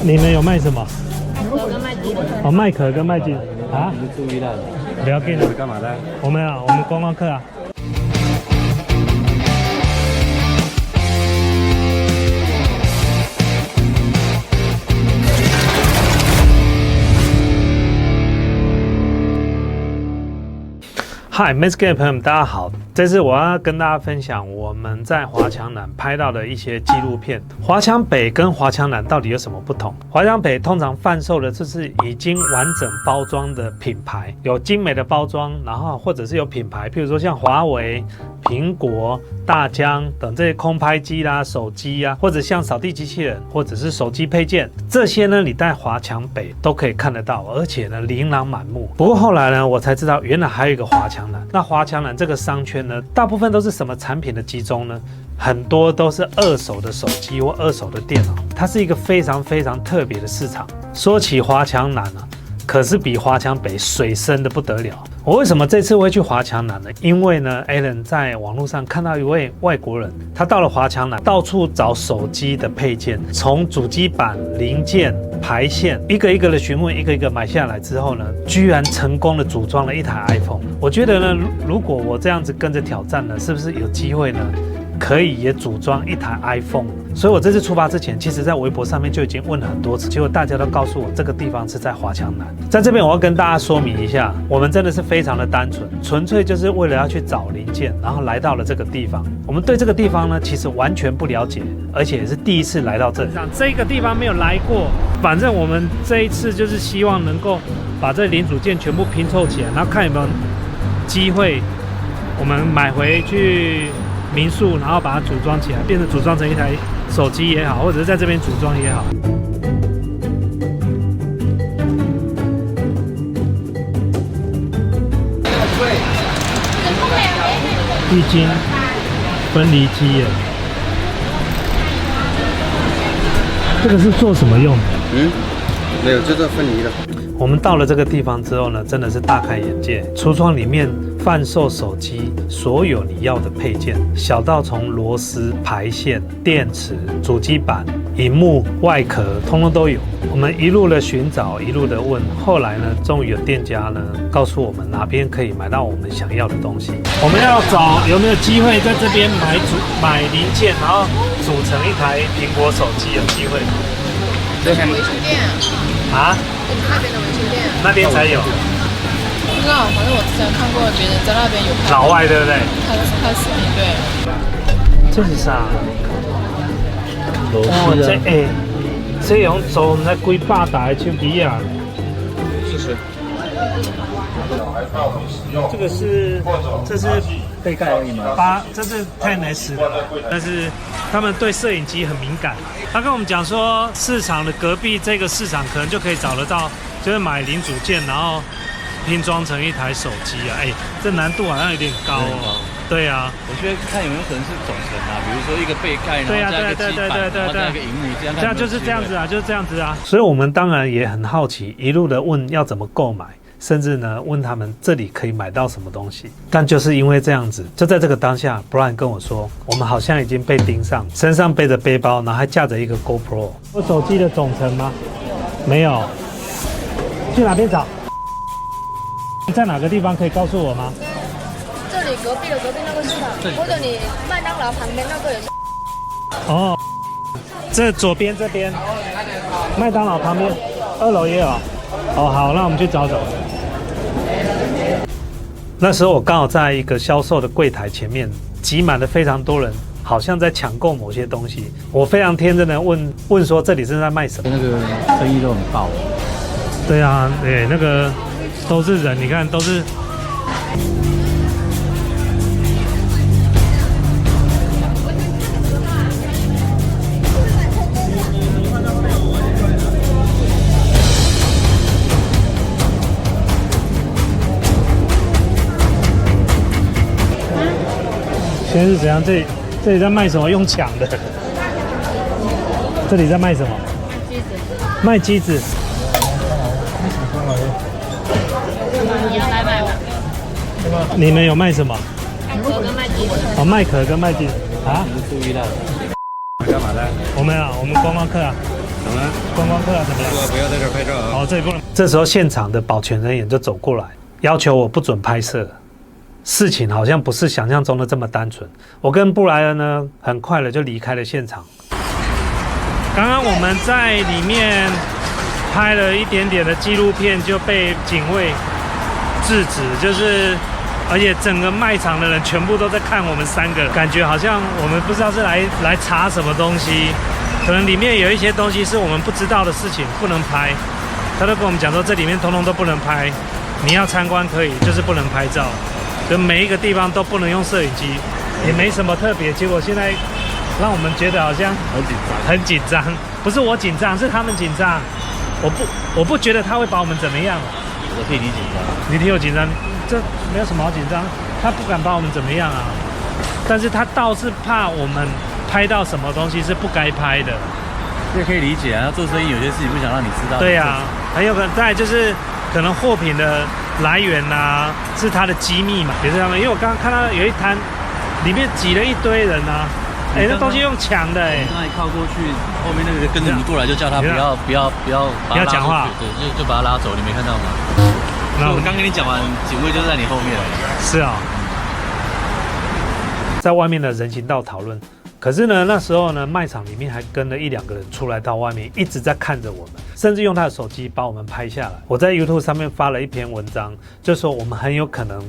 你们有卖什么？壳跟卖鸡的。哦，卖壳跟卖鸡啊？你注意了，不要紧了。干嘛的？我们观光客啊。嗨 ，Miss Gay 的朋友们，大家好。这次我要跟大家分享我们在华强南拍到的一些纪录片。华强北跟华强南到底有什么不同？华强北通常贩售的就是已经完整包装的品牌，有精美的包装，然后或者是有品牌，譬如说像华为、苹果、大疆等这些空拍机啦、手机啊，或者像扫地机器人，或者是手机配件，这些呢，你在华强北都可以看得到，而且呢，琳琅满目。不过后来呢，我才知道原来还有一个华强南。那华强南这个商圈呢，大部分都是什么产品的集中呢？很多都是二手的手机或二手的电脑，它是一个非常非常特别的市场。说起华强南啊，可是比华强北水深的不得了。我为什么这次会去华强南呢？因为呢 ，Alan 在网络上看到一位外国人，他到了华强南，到处找手机的配件，从主机板、零件、排线，一个一个的询问，一个一个买下来之后呢，居然成功的组装了一台 iPhone。我觉得呢，如果我这样子跟着挑战呢，是不是有机会呢？可以也组装一台 iPhone， 所以我这次出发之前，其实在微博上面就已经问了很多次，结果大家都告诉我这个地方是在华强南。在这边我要跟大家说明一下，我们真的是非常的单纯，纯粹就是为了要去找零件，然后来到了这个地方。我们对这个地方呢，其实完全不了解，而且也是第一次来到这里。这个地方没有来过，反正我们这一次就是希望能够把这零组件全部拼凑起来，然后看有没有机会，我们买回去民宿，然后把它组装起来，变成组装成一台手机也好，或者是在这边组装也好。液晶分离机耶，这个是做什么用的？没有，就是分离的。我们到了这个地方之后呢，真的是大开眼界。橱窗里面贩售手机所有你要的配件，小到从螺丝、排线、电池、主机板、萤幕、外壳，通通都有。我们一路的寻找，一路的问，后来呢，终于有店家呢告诉我们哪边可以买到我们想要的东西。我们要找有没有机会在这边买零件，然后组成一台苹果手机，有机会吗？维修店啊？那边的维修店，那边才有。不知道，反正我之前看过别人在那边有拍老外对不对？看视频，对。这是啥？这用做那几百台的手机啊。试试。这是背盖而已嘛。这是 10S 的，但是他们对摄影机很敏感。他跟我们讲说，市场的隔壁这个市场可能就可以找得到，就是买零组件，然后拼装成一台手机啊。这难度好像有点高哦。对啊，我觉得看有没有可能是总成啊，比如说一个背盖，然后加一个基板，然后加一个萤幕，这样就是这样子啊，就是这样子啊。所以我们当然也很好奇，一路的问要怎么购买。甚至呢，问他们这里可以买到什么东西，但就是因为这样子，就在这个当下 ，Brian 跟我说，我们好像已经被盯上，身上背着背包，然后还架着一个 GoPro。有手机的总成吗？没有。去哪边找？在哪个地方可以告诉我吗？这里隔壁的隔壁那个市场，或者你麦当劳旁边那个也是。哦，这左边这边，麦当劳旁边，2楼也有。哦，好，那我们去找找。那时候我刚好在一个销售的柜台前面，挤满了非常多人，好像在抢购某些东西。我非常天真的问说，这里是在卖什么？那个生意都很爆。对啊，那个都是人，你看都是。现在是怎样？这里在卖什么？用抢的。这里在卖什么？机子。卖机子。你要来买吗？你们有卖什么？壳跟卖机子。哦，卖壳跟卖机子啊？注意了。干嘛的？我们观光客啊。怎么了？观光客啊？怎么了？不要在这儿拍照啊！哦，这里不能。这时候现场的保全人员就走过来，要求我不准拍摄。事情好像不是想象中的这么单纯。我跟布莱恩呢，很快的就离开了现场。刚刚我们在里面拍了一点点的纪录片，就被警卫制止，而且整个卖场的人全部都在看我们3个，感觉好像我们不知道是来查什么东西，可能里面有一些东西是我们不知道的事情，不能拍。他都跟我们讲说，这里面通通都不能拍，你要参观可以，就是不能拍照。就每一个地方都不能用摄影机，也没什么特别。结果现在让我们觉得好像很紧张，不是我紧张，是他们紧张。我不觉得他会把我们怎么样。我替你紧张，你替我紧张，这没有什么好紧张。他不敢把我们怎么样啊，但是他倒是怕我们拍到什么东西是不该拍的。这可以理解啊，做生意有些事情不想让你知道。对啊，很有可能。再来就是可能货品的来源啊，是他的机密嘛，也是他们。因为我刚刚看到有一摊，里面挤了一堆人啊，那东西用抢的刚才靠过去，后面那个跟着你过来就叫他不要讲话，对，就把他拉走，你没看到吗？那我刚跟你讲完，警卫就在你后面了。是啊，在外面的人行道讨论。可是呢，那时候呢，卖场里面还跟了1、2个人出来到外面，一直在看着我们，甚至用他的手机把我们拍下来。我在 YouTube 上面发了一篇文章，就说我们很有可能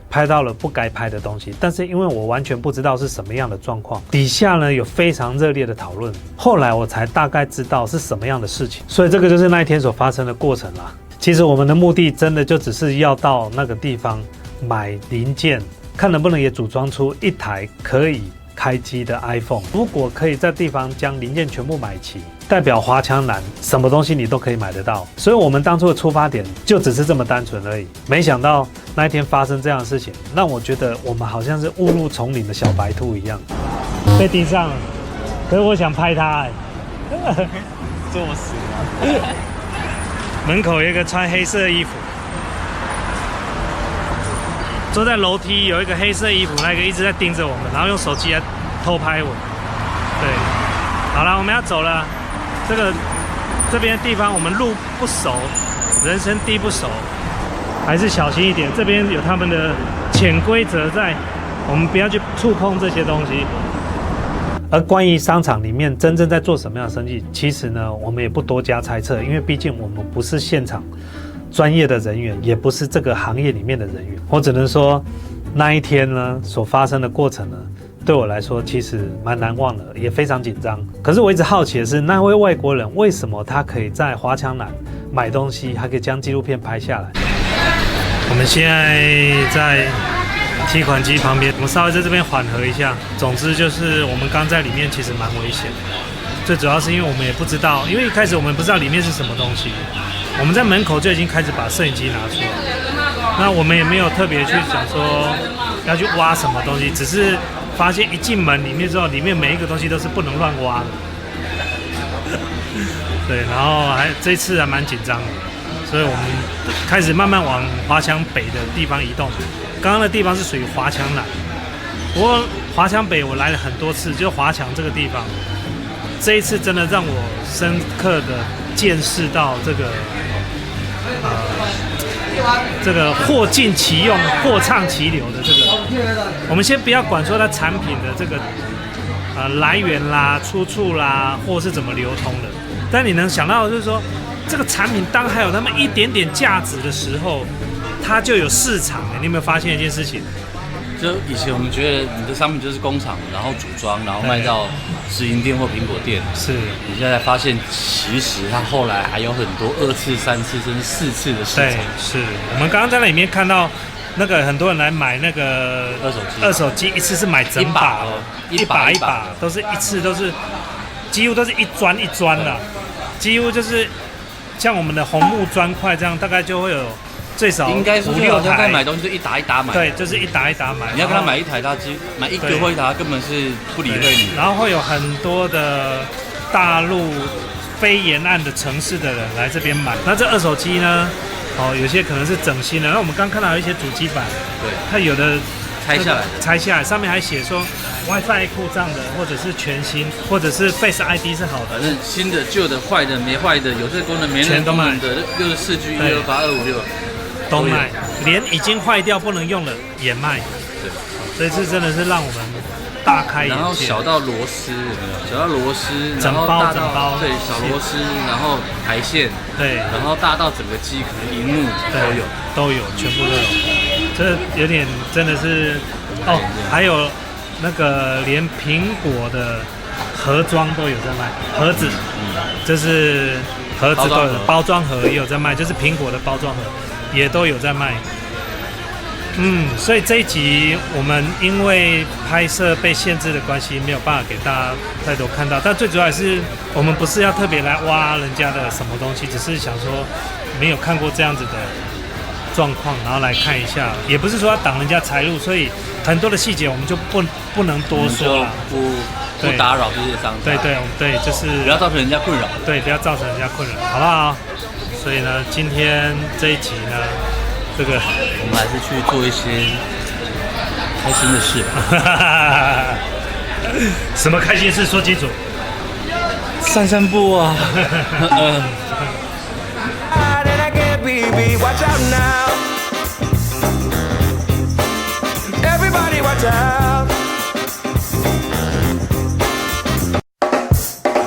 拍到了不该拍的东西，但是因为我完全不知道是什么样的状况，底下呢有非常热烈的讨论，后来我才大概知道是什么样的事情。所以这个就是那一天所发生的过程啦。其实我们的目的真的就只是要到那个地方买零件，看能不能也组装出一台可以开机的 iPhone。 如果可以在地方将零件全部买齐，代表华强南什么东西你都可以买得到。所以我们当初的出发点就只是这么单纯而已。没想到那一天发生这样的事情，让我觉得我们好像是误入丛林的小白兔一样，被盯上了。可是我想拍他作死吗？门口有一个穿黑色衣服，坐在楼梯有一个黑色衣服，那个一直在盯着我们，然后用手机来偷拍我。对，好了，我们要走了。这边地方我们路不熟，人生地不熟，还是小心一点。这边有他们的潜规则在，我们不要去触碰这些东西。而关于商场里面真正在做什么样的生意，其实呢，我们也不多加猜测，因为毕竟我们不是现场专业的人员，也不是这个行业里面的人员。我只能说，那一天呢所发生的过程呢，对我来说其实蛮难忘的，也非常紧张。可是我一直好奇的是，那位外国人为什么他可以在华强南买东西，还可以将纪录片拍下来？我们现在在提款机旁边，我们稍微在这边缓和一下。总之就是我们刚在里面其实蛮危险的，最主要是因为我们也不知道，因为一开始我们不知道里面是什么东西，我们在门口就已经开始把摄影机拿出来，那我们也没有特别去想说要去挖什么东西，只是发现一进门里面之后，里面每一个东西都是不能乱挖的。对，然后这次还蛮紧张的，所以我们开始慢慢往华强北的地方移动。刚刚的地方是属于华强南，不过华强北我来了很多次，就华强这个地方，这一次真的让我深刻的见识到这个货尽其用、货畅其流的这个。我们先不要管说它产品的这个来源啦、出处啦，或是怎么流通的，但你能想到的就是说，这个产品当还有那么一点点价值的时候，它就有市场。你有没有发现一件事情？就以前我们觉得你的商品就是工厂，然后组装，然后卖到直营店或苹果店。是，你现在发现其实它后来还有很多2次、3次甚至4次的市场。对，是我们刚刚在那里面看到那个很多人来买那个二手机，一次是买整把哦，一把都是一次都是几乎都是一砖一砖的，几乎就是像我们的红木砖块这样，大概就会有最少应该说5、6台。买东西就一打一打买，对，就是一打一打买。你要跟他买一台，他买一个或一台，他根本是不理会你。然后会有很多的大陆非沿岸的城市的人来这边买。那这二手机呢？有些可能是整新的。那我们刚看到有一些主机板，对，它有的拆下来，上面还写说 WiFi 故障的，或者是全新，或者是 Face ID 是好的，反正新的、旧的、坏的、没坏的，有这个功能没那个功能的，64G、128、256都卖，连已经坏掉不能用了也卖。对，这次真的是让我们大开眼界。然后小到螺丝有没有？小到螺丝，然后大到对小螺丝，然后排线，对，然后大到整个机壳、荧幕都有，全部都有。这有点真的是哦，还有那个连苹果的盒装都有在卖，盒子，就是盒子都有，包装盒也有在卖，就是苹果的包装盒也都有在卖。所以这一集我们因为拍摄被限制的关系，没有办法给大家太多看到。但最主要是我们不是要特别来挖人家的什么东西，只是想说没有看过这样子的状况，然后来看一下，也不是说要挡人家财路，所以很多的细节我们就不能多说了，不打扰这些商家。对，就是不要造成人家困扰。对，不要造成人家困扰，好不好？所以呢，今天这一集呢，这个我们还是去做一些开心的事吧。什么开心事？说清楚。散步啊。Watch out now. Everybody watch out.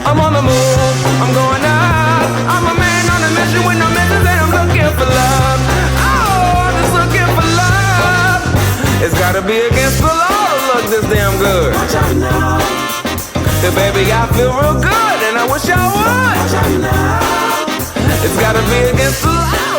I'm on the move, I'm going up. I'm a man on a mission with no missions and I'm looking for love. Oh, I'm just looking for love. It's gotta be against the law to look this damn good. Watch out now. Yeah, baby, I feel real good and I wish I would. Watch out now. It's gotta be against the law.